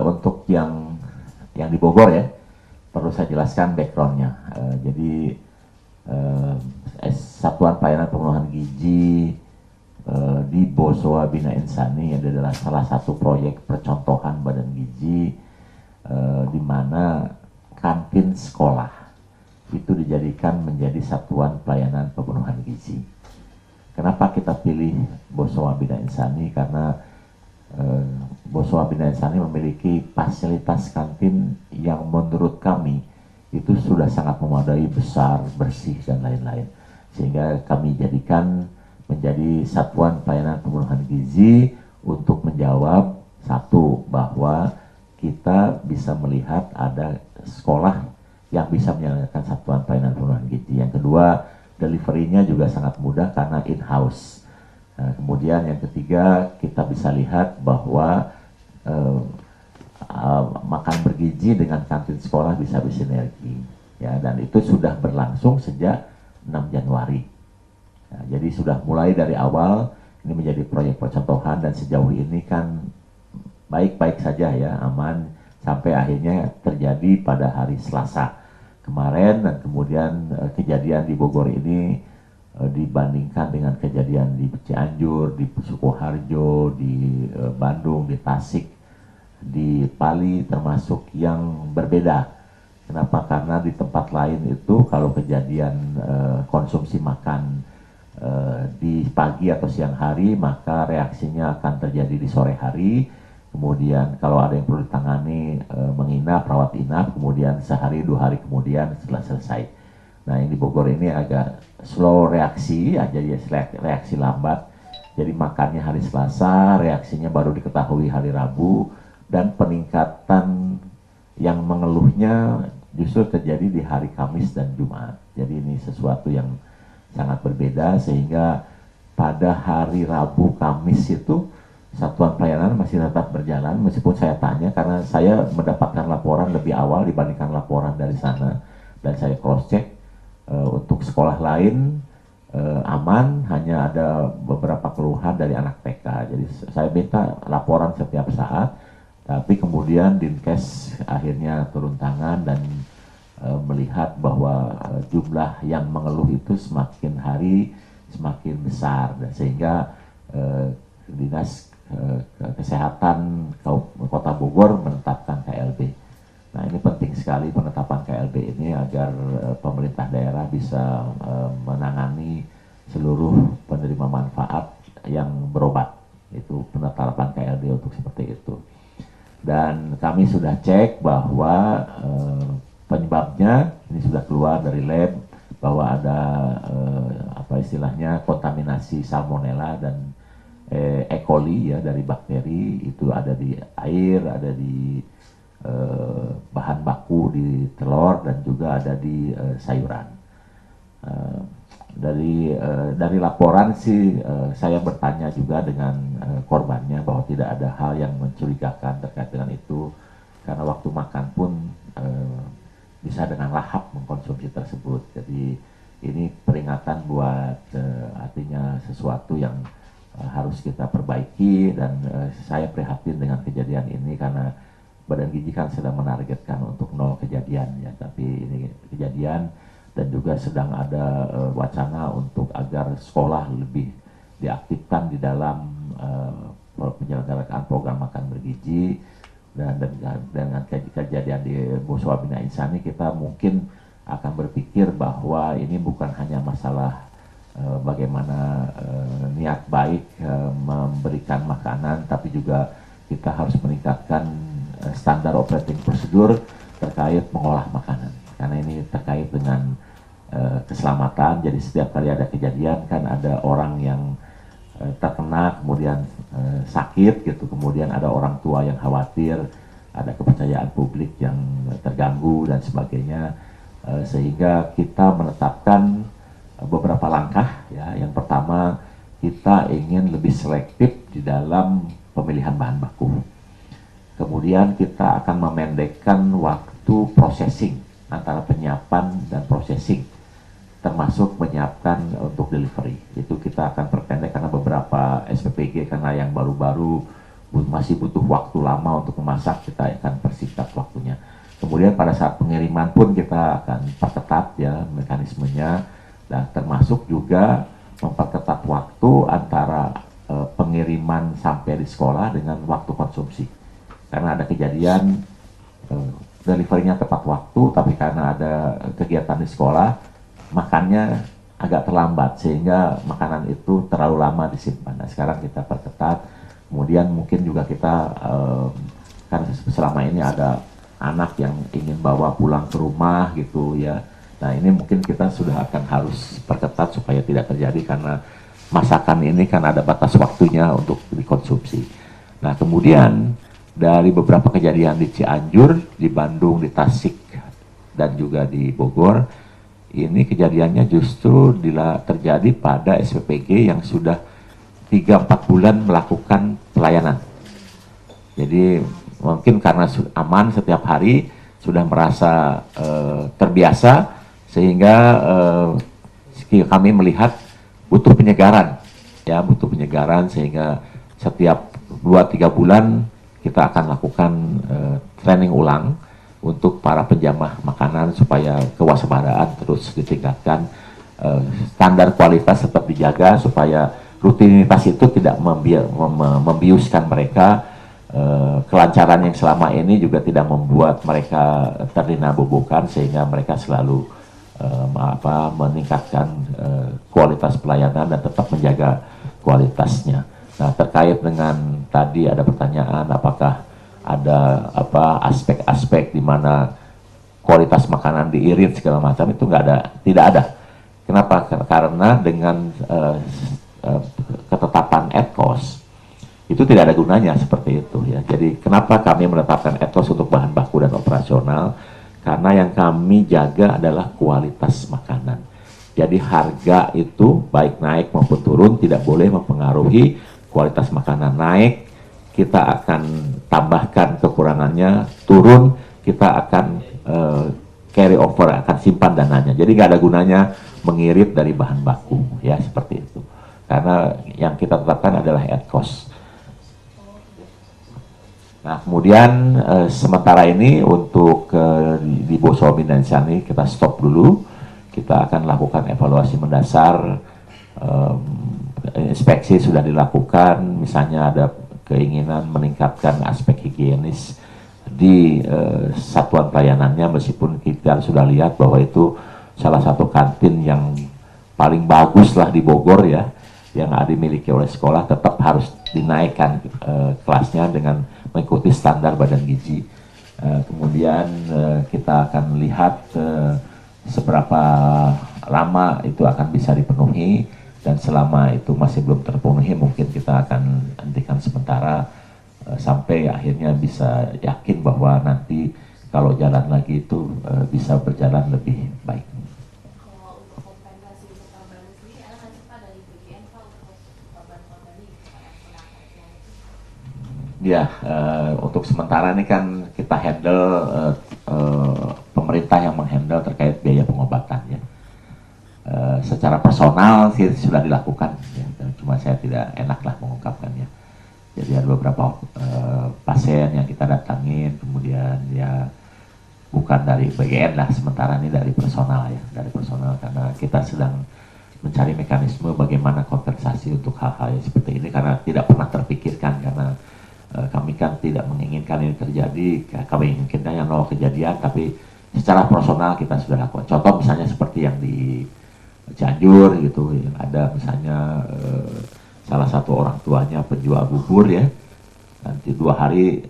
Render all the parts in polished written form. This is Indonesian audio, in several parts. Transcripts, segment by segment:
untuk yang di Bogor ya, perlu saya jelaskan backgroundnya. Jadi Satuan Pelayanan Pemenuhan Gizi di Bosowa Bina Insani adalah salah satu proyek percontohan badan gizi di mana kantin sekolah itu dijadikan menjadi satuan pelayanan pemenuhan gizi. Kenapa kita pilih Bosowa Bina Insani? Karena Bosowa Bina Insani memiliki fasilitas kantin yang menurut kami itu sudah sangat memadai, besar, bersih, dan lain-lain. Sehingga kami jadikan menjadi satuan pelayanan pemenuhan gizi untuk menjawab satu, bahwa kita bisa melihat ada sekolah yang bisa menjalankan satuan pelayanan pemenuhan gizi. Yang kedua, delivery-nya juga sangat mudah karena in-house. Nah, kemudian yang ketiga, kita bisa lihat bahwa makan bergizi dengan kantin sekolah bisa bersinergi, ya, dan itu sudah berlangsung sejak 6 Januari. Nah, jadi sudah mulai dari awal ini menjadi proyek percontohan dan sejauh ini kan baik-baik saja ya, aman, sampai akhirnya terjadi pada hari Selasa kemarin. Dan kemudian kejadian di Bogor ini dibandingkan dengan kejadian di Cianjur, di Sukoharjo, di Bandung, di Tasik, di Pali termasuk yang berbeda. Kenapa? Karena di tempat lain itu kalau kejadian konsumsi makan di pagi atau siang hari, maka reaksinya akan terjadi di sore hari. Kemudian kalau ada yang perlu ditangani, menginap, rawat inap, kemudian sehari 2 hari kemudian setelah selesai. Nah, ini Bogor ini agak slow reaksi, jadi reaksi lambat. Jadi makannya hari Selasa, reaksinya baru diketahui hari Rabu, dan peningkatan yang mengeluhnya justru terjadi di hari Kamis dan Jumat. Jadi ini sesuatu yang sangat berbeda, sehingga pada hari Rabu Kamis itu satuan pelayanan masih tetap berjalan, meskipun saya tanya karena saya mendapatkan laporan lebih awal dibandingkan laporan dari sana, dan saya cross check untuk sekolah lain aman, hanya ada beberapa keluhan dari anak TK. Jadi saya minta laporan setiap saat, tapi kemudian Dinkes akhirnya turun tangan dan melihat bahwa jumlah yang mengeluh itu semakin hari semakin besar, dan sehingga Dinas Kesehatan Kota Bogor menetapkan KLB. Nah, ini penting sekali penetapan KLB ini agar pemerintah daerah bisa menangani seluruh penerima manfaat yang berobat. Itu penetapan KLB untuk seperti itu. Dan kami sudah cek bahwa penyebabnya ini sudah keluar dari lab, bahwa ada kontaminasi salmonella dan E. coli ya, dari bakteri itu ada di air, ada di bahan baku di telur, dan juga ada di sayuran. Dari laporan sih saya bertanya juga dengan korbannya bahwa tidak ada hal yang mencurigakan terkait dengan itu, karena waktu makan pun bisa dengan lahap mengkonsumsi tersebut. Jadi ini peringatan buat artinya sesuatu yang harus kita perbaiki, dan saya prihatin dengan kejadian ini karena Badan Gizi kan sedang menargetkan untuk 0 kejadian ya, tapi ini kejadian, dan juga sedang ada wacana untuk agar sekolah lebih diaktifkan di dalam penyelenggaraan program makan bergizi. Dan dengan kejadian di Bosowa Bina Insani, kita mungkin akan berpikir bahwa ini bukan hanya masalah bagaimana niat baik memberikan makanan, tapi juga kita harus meningkatkan standar operating prosedur terkait mengolah makanan, karena ini terkait dengan keselamatan. Jadi setiap kali ada kejadian kan ada orang yang terkena kemudian sakit gitu, kemudian ada orang tua yang khawatir, ada kepercayaan publik yang terganggu dan sebagainya, sehingga kita menetapkan beberapa langkah ya. Yang pertama, kita ingin lebih selektif di dalam pemilihan bahan baku. Kemudian kita akan memendekkan waktu processing antara penyiapan dan processing, termasuk menyiapkan untuk delivery. Itu kita akan perpendek karena beberapa SPPG karena yang baru-baru masih butuh waktu lama untuk memasak, kita akan persingkat waktunya. Kemudian pada saat pengiriman pun kita akan perketat ya mekanismenya, dan termasuk juga memperketat waktu antara pengiriman sampai di sekolah dengan waktu konsumsi. Karena ada kejadian deliverynya tepat waktu, tapi karena ada kegiatan di sekolah, makannya agak terlambat sehingga makanan itu terlalu lama disimpan. Nah, sekarang kita perketat. Kemudian mungkin juga kita kan selama ini ada anak yang ingin bawa pulang ke rumah gitu ya. Nah, ini mungkin kita sudah akan harus perketat supaya tidak terjadi, karena masakan ini kan ada batas waktunya untuk dikonsumsi. Nah, kemudian dari beberapa kejadian di Cianjur, di Bandung, di Tasik, dan juga di Bogor, ini kejadiannya justru terjadi pada SPPG yang sudah 3-4 bulan melakukan pelayanan. Jadi mungkin karena aman setiap hari, sudah merasa terbiasa, sehingga kami melihat butuh penyegaran, ya butuh penyegaran, sehingga setiap 2-3 bulan kita akan lakukan training ulang untuk para penjamah makanan supaya kewaspadaan terus ditingkatkan, standar kualitas tetap dijaga supaya rutinitas itu tidak membiuskan mereka, kelancaran yang selama ini juga tidak membuat mereka terlena bobokan, sehingga mereka selalu meningkatkan kualitas pelayanan dan tetap menjaga kualitasnya. Nah, terkait dengan tadi ada pertanyaan apakah ada aspek-aspek di mana kualitas makanan diirit segala macam, itu tidak ada. Kenapa? Karena dengan ketetapan etkos itu tidak ada gunanya seperti itu ya. Jadi kenapa kami menetapkan etkos untuk bahan baku dan operasional? Karena yang kami jaga adalah kualitas makanan. Jadi harga itu baik naik maupun turun tidak boleh mempengaruhi kualitas makanan. Naik, kita akan tambahkan kekurangannya, turun, kita akan carry over, akan simpan dananya. Jadi nggak ada gunanya mengirit dari bahan baku, ya seperti itu. Karena yang kita tetapkan adalah etkos. Nah, kemudian sementara ini untuk di Bosomin dan Sani kita stop dulu. Kita akan lakukan evaluasi mendasar, inspeksi sudah dilakukan, misalnya ada keinginan meningkatkan aspek higienis di satuan pelayanannya, meskipun kita sudah lihat bahwa itu salah satu kantin yang paling bagus lah di Bogor ya, yang dimiliki oleh sekolah, tetap harus dinaikkan kelasnya dengan mengikuti standar badan gizi. Kemudian kita akan lihat seberapa lama itu akan bisa dipenuhi, dan selama itu masih belum terpenuhi mungkin kita akan hentikan sementara sampai akhirnya bisa yakin bahwa nanti kalau jalan lagi itu bisa berjalan lebih baik. Kalau untuk kompensasi untuk korban sendiri, ada nggak sih Pak dari BGN Pak untuk korban-korban ini? Ya, untuk sementara ini kan kita handle pemerintah yang menghandle terkait biaya pengobatan ya. Secara personal sih sudah dilakukan ya, cuma saya tidak enak lah mengungkapkannya. Jadi ada beberapa pasien yang kita datangin, kemudian ya bukan dari BGN lah, sementara ini dari personal ya, dari personal, karena kita sedang mencari mekanisme bagaimana kompensasi untuk hal-hal yang seperti ini, karena tidak pernah terpikirkan, karena kami kan tidak menginginkan ini terjadi, kami inginkan yang nol kejadian, tapi secara personal kita sudah lakukan. Contoh misalnya seperti yang di Cianjur gitu, ada misalnya salah satu orang tuanya penjual bubur ya, nanti 2 hari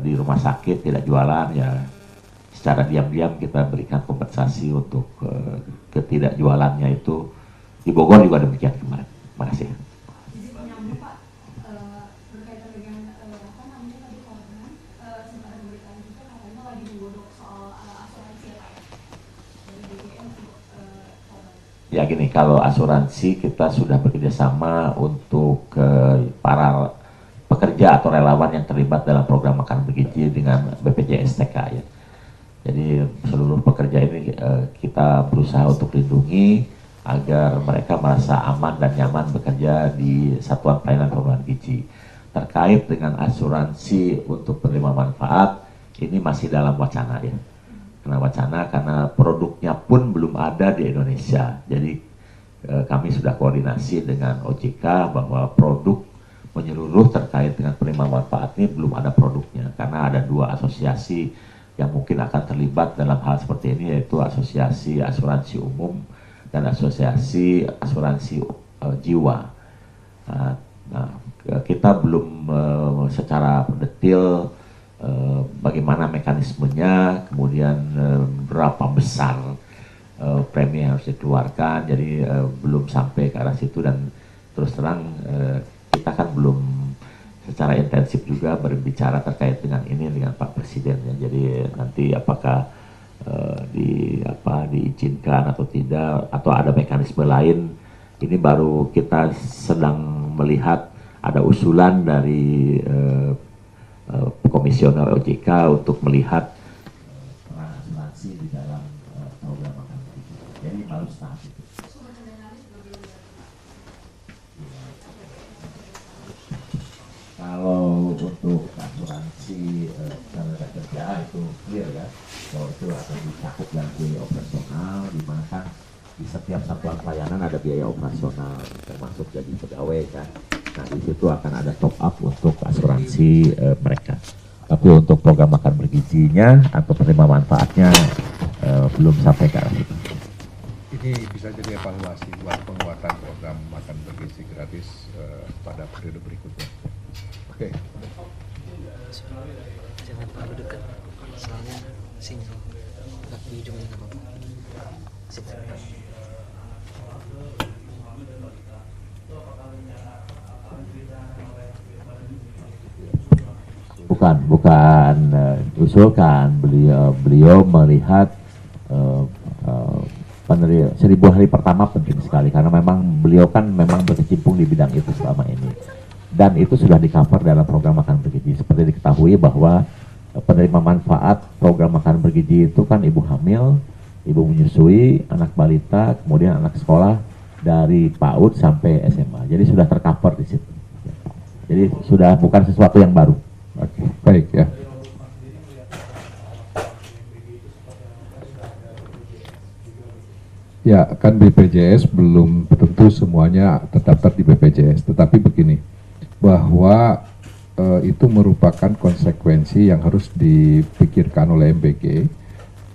di rumah sakit tidak jualan ya, secara diam-diam kita berikan kompensasi untuk ketidakjualannya itu. Di Bogor juga demikian kemarin. Terima kasih. Ya gini, kalau asuransi kita sudah bekerjasama untuk para pekerja atau relawan yang terlibat dalam program makan bergizi dengan BPJS TK ya. Jadi seluruh pekerja ini kita berusaha untuk lindungi agar mereka merasa aman dan nyaman bekerja di satuan pelayanan pengembangan gizi. terkait dengan asuransi untuk penerima manfaat ini masih dalam wacana ya. Karena produknya pun belum ada di Indonesia. Jadi kami sudah koordinasi dengan OJK bahwa produk menyeluruh terkait dengan penerima manfaat ini belum ada produknya, karena ada 2 asosiasi yang mungkin akan terlibat dalam hal seperti ini, yaitu Asosiasi Asuransi Umum dan Asosiasi Asuransi Jiwa. Kita belum secara detail bagaimana mekanismenya, kemudian berapa besar premi yang harus dikeluarkan, jadi belum sampai ke arah situ. Dan terus terang kita kan belum secara intensif juga berbicara terkait dengan ini dengan Pak Presiden ya. Jadi nanti apakah diizinkan atau tidak, atau ada mekanisme lain, ini baru kita sedang melihat. Ada usulan dari Komisioner OJK untuk melihat peran asuransi di dalam program makan bergizi. Jadi baru tahap itu. Kalau untuk asuransi tenaga kerja itu clear ya, kalau itu akan dicakup dalam biaya operasional, di mana kan di setiap satuan pelayanan ada biaya operasional termasuk gaji pegawai kan. Nah di situ akan ada top up untuk asuransi mereka. Tapi untuk program makan bergizinya atau penerima manfaatnya belum sampai ke arah itu. Ini bisa jadi evaluasi buat penguatan program makan bergizi gratis pada periode berikutnya. Oke. Jangan terlalu dekat, soalnya sinyal nggak di ujungnya nggak apa-apa. Bukan usulkan, beliau melihat 1000 hari pertama penting sekali, karena memang beliau kan memang berkecimpung di bidang itu selama ini. Dan itu sudah di-cover dalam program makan bergizi. Seperti diketahui bahwa penerima manfaat program makan bergizi itu kan ibu hamil, ibu menyusui, anak balita, kemudian anak sekolah dari PAUD sampai SMA. Jadi sudah tercover di situ. Jadi sudah bukan sesuatu yang baru. Oke, baik ya. Ya, kan BPJS belum tentu semuanya terdaftar di BPJS, tetapi begini, bahwa itu merupakan konsekuensi yang harus dipikirkan oleh MBG.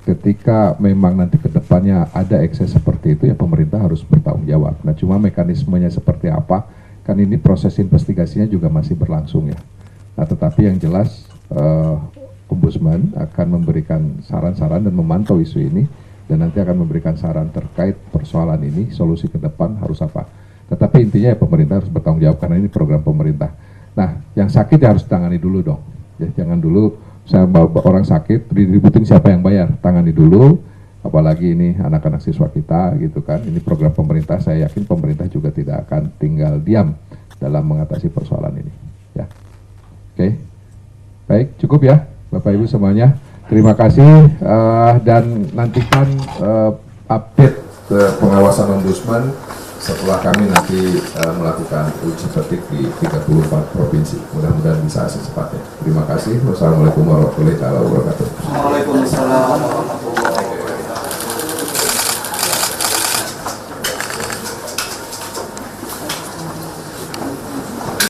Ketika memang nanti ke depannya ada ekses seperti itu, ya pemerintah harus bertanggung jawab. Nah, cuma mekanismenya seperti apa, kan ini proses investigasinya juga masih berlangsung ya. Nah, tetapi yang jelas Ombudsman akan memberikan saran-saran dan memantau isu ini, dan nanti akan memberikan saran terkait persoalan ini, solusi ke depan harus apa. Tetapi intinya ya pemerintah harus bertanggung jawab karena ini program pemerintah. Nah, yang sakit ya harus tangani dulu dong. Ya, jangan dulu saya bawa orang sakit, diributin siapa yang bayar, tangani dulu. Apalagi ini anak-anak siswa kita gitu kan. Ini program pemerintah, saya yakin pemerintah juga tidak akan tinggal diam dalam mengatasi persoalan ini. Ya, oke, baik, cukup ya Bapak Ibu semuanya. Terima kasih dan nantikan update pengawasan Ombudsman setelah kami nanti melakukan uji petik di 34 provinsi. Mudah-mudahan bisa secepatnya. Terima kasih. Wassalamualaikum warahmatullahi wabarakatuh. Waalaikumsalam.